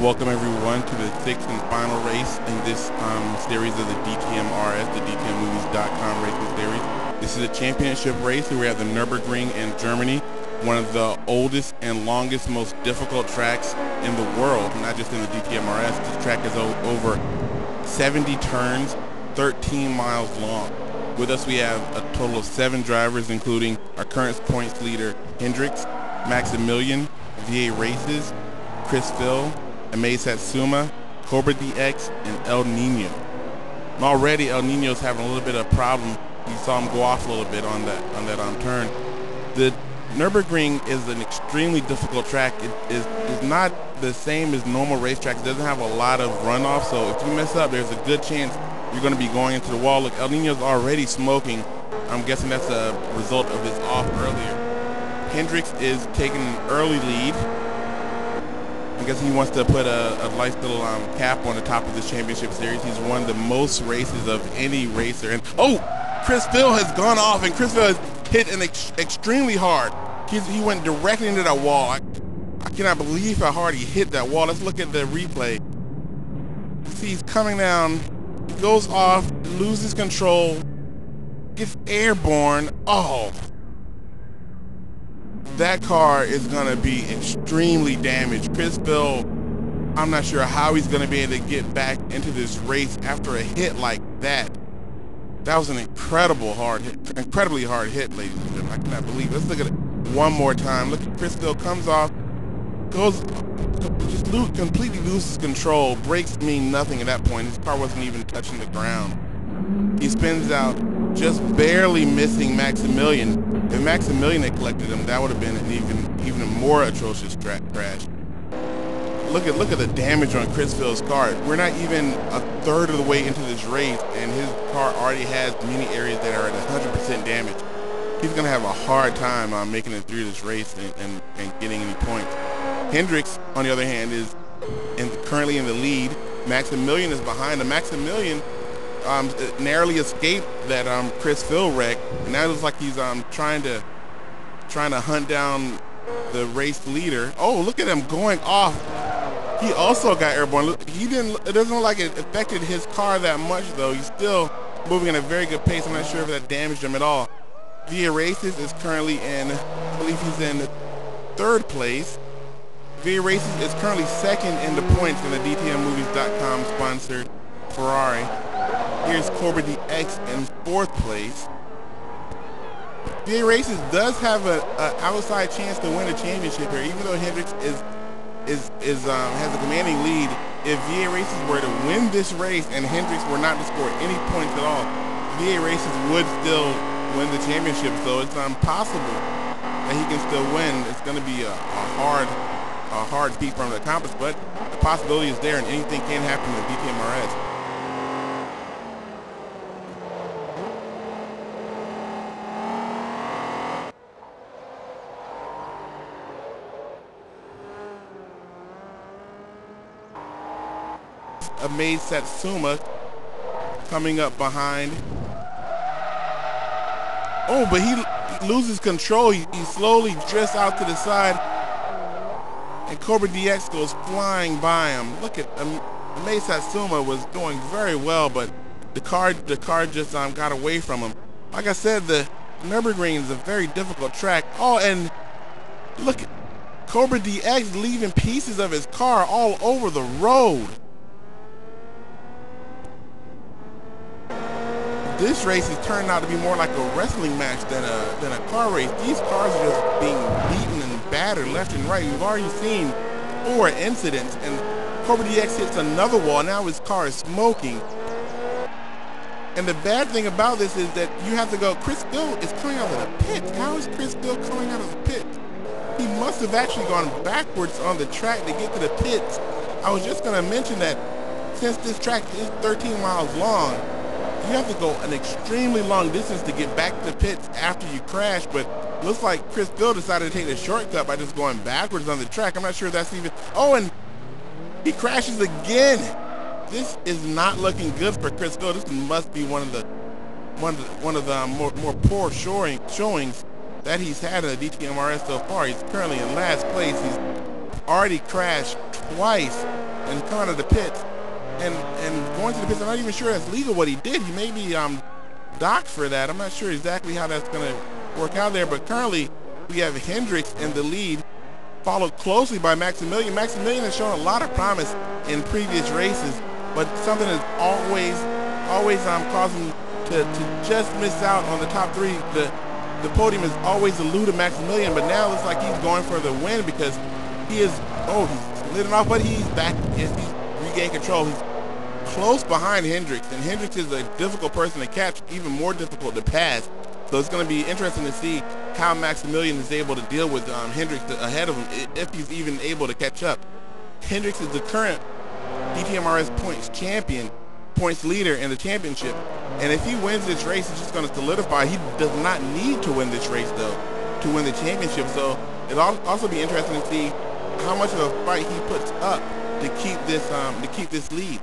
Welcome everyone to the sixth and final race in this series of the DTM-RS, the DTMmovies.com racing series. This is a championship race. We're at the Nürburgring in Germany, one of the oldest and longest, most difficult tracks in the world, not just in the DTM-RS. This track is over 70 turns, 13 miles long. With us we have a total of 7 drivers, including our current points leader, Hendricks, Maximilian, VA Races, Chris Phil, Imei Satsuma, Cobra DX, and El Nino. And already El Nino's having a little bit of a problem. You saw him go off a little bit on that turn. The Nürburgring is an extremely difficult track. It is not the same as normal racetracks. It doesn't have a lot of runoff, so if you mess up, there's a good chance you're going to be going into the wall. Look, El Nino's already smoking. I'm guessing that's a result of his off earlier. Hendricks is taking an early lead. I guess he wants to put a nice little cap on the top of this championship series. He's won the most races of any racer. And oh, Chris Phil has gone off, and Chris Phil has hit extremely hard. He went directly into that wall. I cannot believe how hard he hit that wall. Let's look at the replay. See, he's coming down, goes off, loses control, gets airborne. Oh. That car is going to be extremely damaged. Chris Phil, I'm not sure how he's going to be able to get back into this race after a hit like that. That was an incredibly hard hit, ladies and gentlemen. I cannot believe it. Let's look at it one more time. Look at Chris Phil, comes off, completely loses control. Brakes mean nothing at that point. His car wasn't even touching the ground. He spins out, just barely missing Maximilian. If Maximilian had collected him, that would have been an even more atrocious crash. Look at the damage on Chris Phil's car. We're not even a third of the way into this race, and his car already has many areas that are at 100% damage. He's going to have a hard time making it through this race and getting any points. Hendricks, on the other hand, is currently in the lead. Maximilian is behind him. Maximilian narrowly escaped that Chris Phil wreck, and now it looks like he's trying to hunt down the race leader. Oh, look at him going off. He also got airborne. It doesn't look like it affected his car that much though. He's still moving at a very good pace. I'm not sure if that damaged him at all. VA Races is currently I believe he's in 3rd place. VA Races is currently 2nd in the points in the DTMmovies.com sponsored Ferrari. Here's Cobra DX in 4th place. VA Races does have an outside chance to win a championship here, even though Hendricks has a commanding lead. If VA Races were to win this race and Hendricks were not to score any points at all, VA Races would still win the championship. So it's possible that he can still win. It's going to be a hard feat for him to accomplish, but the possibility is there, and anything can happen in the DTM-RS. Imei Satsuma coming up behind. Oh, but he loses control. He slowly drifts out to the side, and Cobra DX goes flying by him. Look at Imei Satsuma was doing very well, but the car just got away from him. Like I said, the Nürburgring is a very difficult track. Oh, and look at Cobra DX leaving pieces of his car all over the road. This race has turned out to be more like a wrestling match than a car race. These cars are just being beaten and battered left and right. We've already seen 4 incidents, and Cobra DX hits another wall. Now his car is smoking. And the bad thing about this is that you have to go, Chris Phil is coming out of the pit. How is Chris Phil coming out of the pit? He must have actually gone backwards on the track to get to the pits. I was just going to mention that since this track is 13 miles long, you have to go an extremely long distance to get back to the pits after you crash, but looks like Chris Phil decided to take the shortcut by just going backwards on the track. I'm not sure if that's even... Oh, and he crashes again. This is not looking good for Chris Phil. This must be one of the more poor showings that he's had in the DTM-RS so far. He's currently in last place. He's already crashed twice and come out of the pits. And going to the pits, I'm not even sure that's legal what he did. He may be docked for that. I'm not sure exactly how that's going to work out there, but currently we have Hendricks in the lead, followed closely by Maximilian. Maximilian has shown a lot of promise in previous races, but something is always causing him to just miss out on the top three. The podium has always eluded Maximilian, but now it looks like he's going for the win because he is, he's lit it off, but he's back, he's regained control. He's close behind Hendricks, and Hendricks is a difficult person to catch, even more difficult to pass. So it's going to be interesting to see how Maximilian is able to deal with Hendricks ahead of him, if he's even able to catch up. Hendricks is the current DTMRS points leader in the championship, and if he wins this race, it's just going to solidify. He does not need to win this race, though, to win the championship. So it'll also be interesting to see how much of a fight he puts up to keep this lead.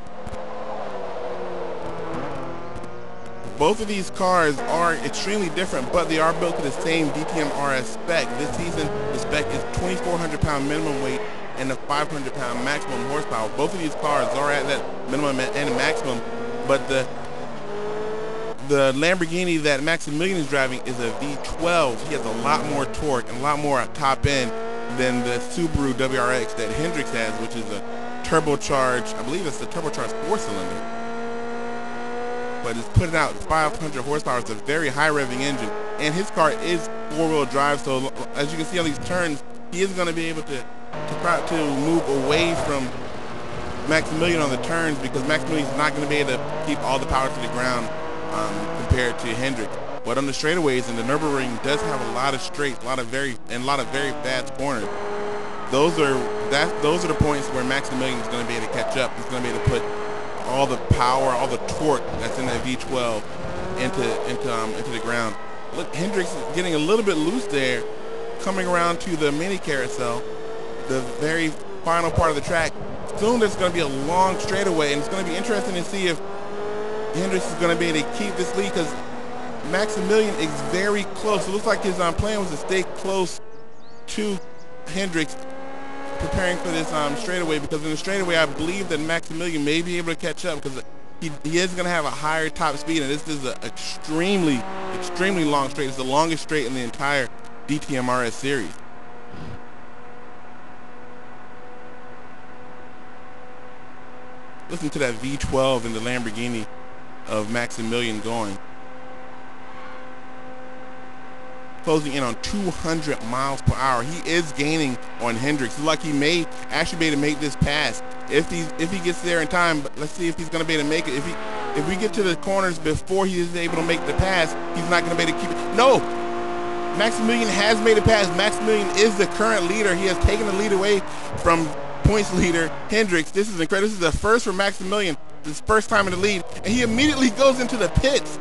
Both of these cars are extremely different, but they are built to the same DTMRS spec. This season, the spec is 2,400 pound minimum weight and a 500 pound maximum horsepower. Both of these cars are at that minimum and maximum, but the Lamborghini that Maximilian is driving is a V12. He has a lot more torque and a lot more top end than the Subaru WRX that Hendricks has, which is a turbocharged, I believe it's a turbocharged 4-cylinder. But it's putting out 500 horsepower. It's a very high revving engine, and his car is 4-wheel drive. So as you can see on these turns, he is going to be able to move away from Maximilian on the turns, because Maximilian is not going to be able to keep all the power to the ground compared to Hendricks. But on the straightaways, and the Nürburgring does have a lot of straights, a lot of very fast corners. Those are the points where Maximilian is going to be able to catch up. He's going to be able to put all the power, all the torque that's in that V12 into the ground. Look, Hendricks is getting a little bit loose there, coming around to the mini carousel, the very final part of the track. Soon there's going to be a long straightaway, and it's going to be interesting to see if Hendricks is going to be able to keep this lead, because Maximilian is very close. It looks like his plan was to stay close to Hendricks, preparing for this straightaway, because in the straightaway I believe that Maximilian may be able to catch up, because he is going to have a higher top speed, and this is an extremely long straight. It's the longest straight in the entire DTMRS series. Listen to that V12 in the Lamborghini of Maximilian going. Closing in on 200 miles per hour. He is gaining on Hendricks. It's like he may actually be able to make this pass if he gets there in time. But let's see if he's going to be able to make it. If we get to the corners before he is able to make the pass, he's not going to be able to keep it. No, Maximilian has made a pass. Maximilian is the current leader. He has taken the lead away from points leader Hendricks. This is incredible. This is the first for Maximilian. This first time in the lead, and he immediately goes into the pits.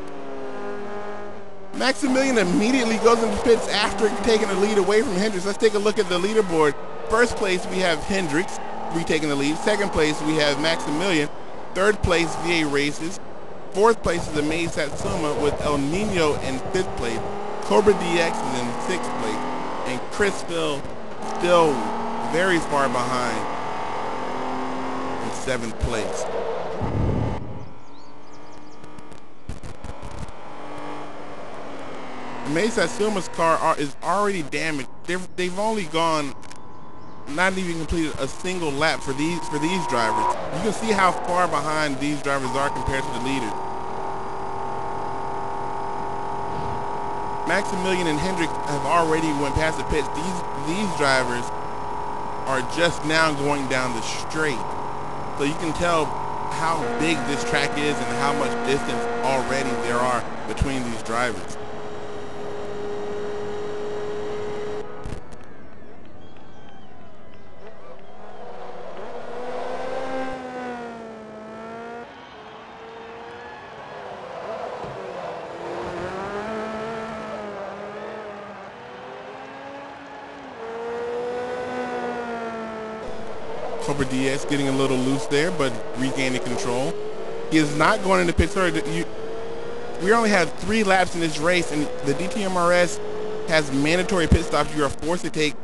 Maximilian immediately goes into the pits after taking the lead away from Hendricks. Let's take a look at the leaderboard. First place, we have Hendricks retaking the lead. Second place, we have Maximilian. Third place, VA Races. Fourth place is Amaze Satsuma with El Nino in fifth place. Cobra DX is in sixth place. And Chris Phil still very far behind in seventh place. Amaze Satsuma's car is already damaged. They've only gone, not even completed a single lap for these drivers. You can see how far behind these drivers are compared to the leaders. Maximilian and Hendricks have already went past the pits. These drivers are just now going down the straight. So you can tell how big this track is and how much distance already there are between these drivers. Cobra DS getting a little loose there, but regaining control. He is not going into pit. Sorry, we only have 3 laps in this race, and the DTMRS has mandatory pit stops. You are forced to take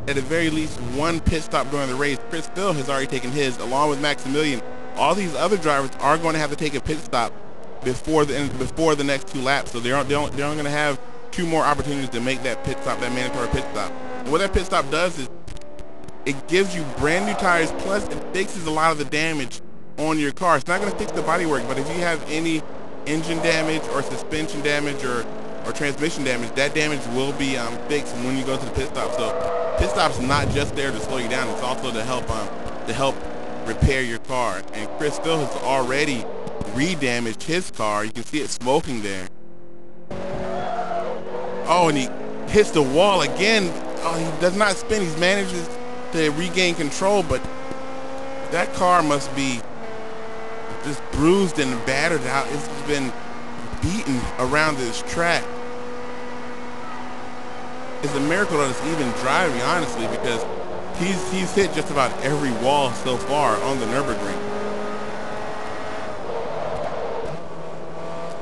at the very least one pit stop during the race. Chris Hill has already taken his, along with Maximilian. All these other drivers are going to have to take a pit stop before the next 2 laps. So they're only going to have 2 more opportunities to make that pit stop, that mandatory pit stop. And what that pit stop does is it gives you brand new tires, plus it fixes a lot of the damage on your car. It's not going to fix the bodywork, but if you have any engine damage or suspension damage or transmission damage, that damage will be fixed when you go to the pit stop. So pit stop's not just there to slow you down; it's also to help repair your car. And Chris Hill has already re-damaged his car. You can see it smoking there. Oh, and he hits the wall again. Oh, he does not spin. He manages to regain control, but that car must be just bruised and battered out. It's been beaten around this track. It's a miracle that it's even driving, honestly, because he's hit just about every wall so far on the Nürburgring.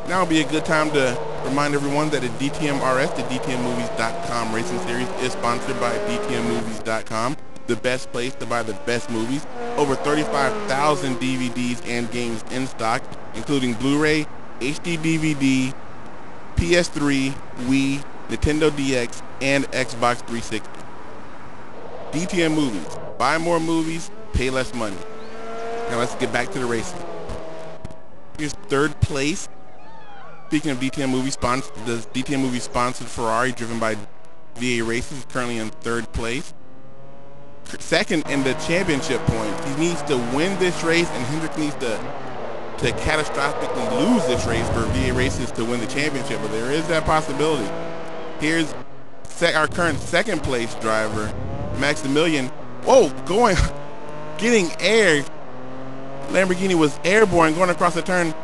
Now would be a good time to remind everyone that the DTM RS, the DTMmovies.com racing series, is sponsored by DTMmovies.com, the best place to buy the best movies. Over 35,000 DVDs and games in stock, including Blu-ray, HD DVD, PS3, Wii, Nintendo DX, and Xbox 360. DTM Movies. Buy more movies, pay less money. Now let's get back to the racing. Here's 3rd place. Speaking of DTM Movies, the DTM Movies sponsored Ferrari, driven by VA Races, is currently in 3rd place. 2nd in the championship points. He needs to win this race, and Hendrick needs to catastrophically lose this race for VA Races to win the championship, but there is that possibility. Here's our current 2nd place driver, Maximilian. Whoa, getting air. Lamborghini was airborne going across the turn.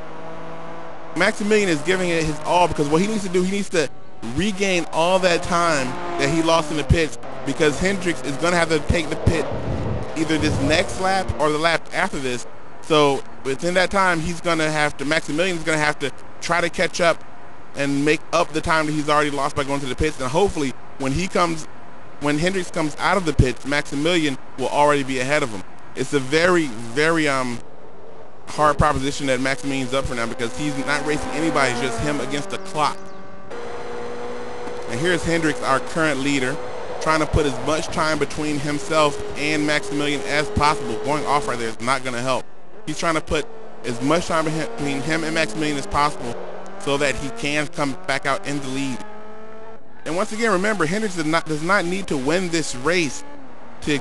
Maximilian is giving it his all, because what he needs to do, he needs to regain all that time that he lost in the pits, because Hendricks is going to have to take the pit either this next lap or the lap after this. So within that time, Maximilian's going to have to try to catch up and make up the time that he's already lost by going to the pits. And hopefully when Hendricks comes out of the pits, Maximilian will already be ahead of him. It's a very, very hard proposition that Maximilian's up for now, because he's not racing anybody, it's just him against the clock. And here's Hendricks, our current leader, trying to put as much time between himself and Maximilian as possible. Going off right there is not going to help. He's trying to put as much time between him and Maximilian as possible so that he can come back out in the lead. And once again, remember, Hendricks does not need to win this race to